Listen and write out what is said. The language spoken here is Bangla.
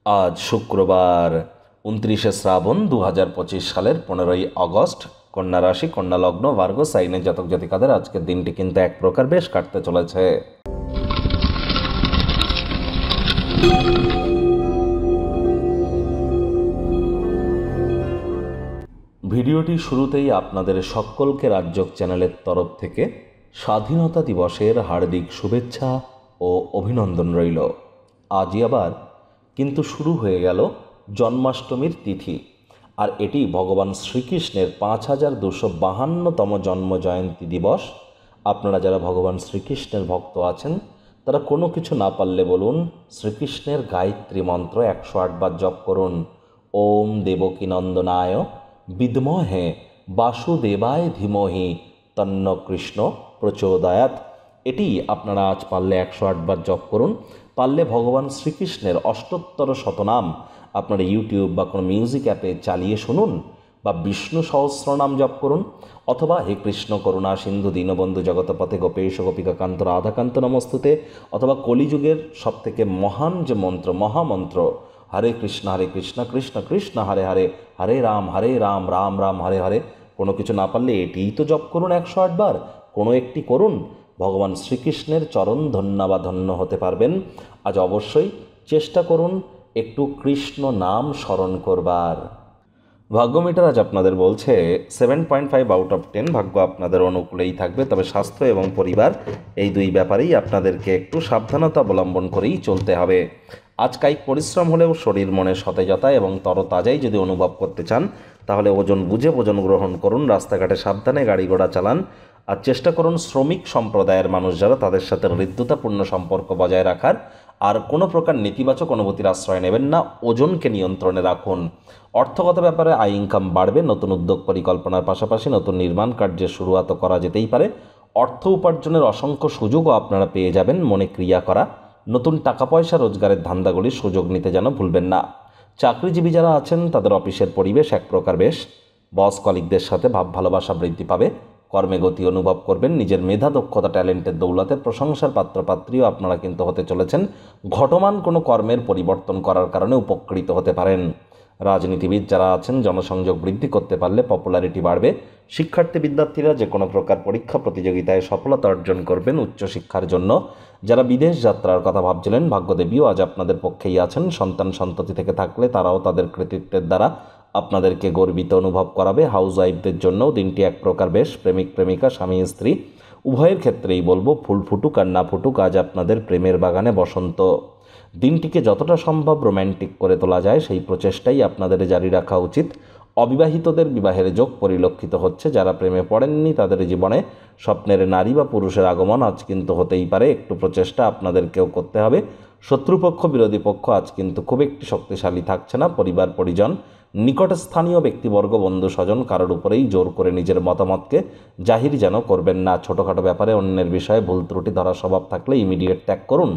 আজ শুক্রবার 29শে শ্রাবণ 2025 সালের 15ই আগস্ট। কন্যা রাশি, কন্যা লগ্ন, ভার্গো সাইনের জাতক জাতিকাদের আজকের দিনটি কিন্তু এক প্রকার বেশ কাটতে চলেছে। ভিডিওটি শুরুতেই আপনাদের সকলকে রাজযোগ চ্যানেলের তরফ থেকে স্বাধীনতা দিবসের হার্দিক শুভেচ্ছা ও অভিনন্দন রইল। আজই আবার কিন্তু শুরু হয়ে গেল জন্মাষ্টমীর তিথি, আর এটি ভগবান শ্রীকৃষ্ণের 5252তম জন্ম জয়ন্তী দিবস। আপনারা যারা ভগবান শ্রীকৃষ্ণের ভক্ত আছেন তারা কোনো কিছু না পারলে বলুন শ্রীকৃষ্ণের গায়ত্রী মন্ত্র 108 বার জপ করুন। ওম দেবকী নন্দনায় বিদ্মহে বাসুদেবায় ধীমহি তন্ন কৃষ্ণ প্রচোদয়াৎ। এটি আপনারা আজ পারলে 108 বার জপ করুন। পারলে ভগবান শ্রীকৃষ্ণের অষ্টোত্তর শতনাম আপনারা ইউটিউব বা কোনো মিউজিক অ্যাপে চালিয়ে শুনুন, বা বিষ্ণু সহস্রনাম জপ করুন, অথবা হে কৃষ্ণ করুণা সিন্ধু দীনবন্ধু জগতপথে গোপেশ গোপিকা কান্ত রাধাকান্ত নমস্তুতে, অথবা কলিযুগের সবথেকে মহান যে মন্ত্র, মহামন্ত্র হরে কৃষ্ণ কৃষ্ণ কৃষ্ণ হরে হরে, হরে রাম রাম রাম হরে হরে। কোনো কিছু না পারলে এটিই তো জপ করুন 108 বার, কোনো একটি করুন। ভগবান শ্রীকৃষ্ণের চরণ ধন্য বা ধন্য হতে পারবেন। আজ অবশ্যই চেষ্টা করুন একটু কৃষ্ণ নাম স্মরণ করবার। ভাগ্যমিটার আজ আপনাদের বলছে 7.5 আউট অফ 10, ভাগ্য আপনাদের অনুকূলেই থাকবে। তবে স্বাস্থ্য এবং পরিবার এই দুই ব্যাপারেই আপনাদেরকে একটু সাবধানতা অবলম্বন করেই চলতে হবে। আজ কায়িক পরিশ্রম হলেও শরীর মনে সতেজতা এবং তরতাজাই যদি অনুভব করতে চান তাহলে ওজন বুঝে ভোজন গ্রহণ করুন। রাস্তাঘাটে সাবধানে গাড়ি ঘোড়া চালান। আর চেষ্টা করুন শ্রমিক সম্প্রদায়ের মানুষ যারা, তাদের সাথে হৃদ্যতাপূর্ণ সম্পর্ক বজায় রাখার। আর কোনো প্রকার নেতিবাচক অনুভূতির আশ্রয় নেবেন না। ওজনকে নিয়ন্ত্রণে রাখুন। অর্থগত ব্যাপারে আয় ইনকাম বাড়বে। নতুন উদ্যোগ পরিকল্পনার পাশাপাশি নতুন নির্মাণ কার্যের শুরুয়াতও করা যেতেই পারে। অর্থ উপার্জনের অসংখ্য সুযোগও আপনারা পেয়ে যাবেন। মনে ক্রিয়া করা, নতুন টাকা পয়সা রোজগারের ধান্দাগুলির সুযোগ নিতে যেন ভুলবেন না। চাকরিজীবী যারা আছেন তাদের অফিসের পরিবেশ এক প্রকার বেশ। বস কলিগদের সাথে ভাব ভালোবাসা বৃদ্ধি পাবে। কর্মে গতি অনুভব করবেন। নিজের মেধা দক্ষতা ট্যালেন্টের দৌলতে প্রশংসার পাত্রপাত্রীও আপনারা কিন্তু হতে চলেছেন। ঘটমান কোনো কর্মের পরিবর্তন করার কারণে উপকৃত হতে পারেন। রাজনীতিবিদ যারা আছেন জনসংযোগ বৃদ্ধি করতে পারলে পপুলারিটি বাড়বে। শিক্ষার্থী বিদ্যার্থীরা যে কোনো প্রকার পরীক্ষা প্রতিযোগিতায় সফলতা অর্জন করবেন উচ্চশিক্ষার জন্য। যারা বিদেশ যাত্রার কথা ভাবছিলেন ভাগ্যদেবীও আজ আপনাদের পক্ষেই আছেন। সন্তান সন্ততি থেকে থাকলে তারাও তাদের কৃতিত্বের দ্বারা আপনাদেরকে গর্বিত অনুভব করাবে। হাউস ওয়াইফদের জন্যও দিনটি এক প্রকার বেশ। প্রেমিক প্রেমিকা, স্বামী স্ত্রী উভয়ের ক্ষেত্রেই বলবো ফুল ফুটুক আর না ফুটুক, আজ আপনাদের প্রেমের বাগানে বসন্ত। দিনটিকে যতটা সম্ভব রোম্যান্টিক করে তোলা যায় সেই প্রচেষ্টাই আপনাদের জারি রাখা উচিত। অবিবাহিতদের বিবাহের যোগ পরিলক্ষিত হচ্ছে। যারা প্রেমে পড়েননি তাদের জীবনে স্বপ্নের নারী বা পুরুষের আগমন আজ কিন্তু হতেই পারে। একটু প্রচেষ্টা আপনাদেরকেও করতে হবে। শত্রুপক্ষ বিরোধী পক্ষ আজ কিন্তু খুব একটি শক্তিশালী থাকছে না। পরিবার পরিজন, নিকটস্থানীয় ব্যক্তিবর্গ, বন্ধু স্বজন কারোর উপরেই জোর করে নিজের মতামতকে জাহির যেন করবেন না। ছোটোখাটো ব্যাপারে অন্যের বিষয়ে ভুল ত্রুটি ধরার স্বভাব থাকলে ইমিডিয়েট ত্যাগ করুন।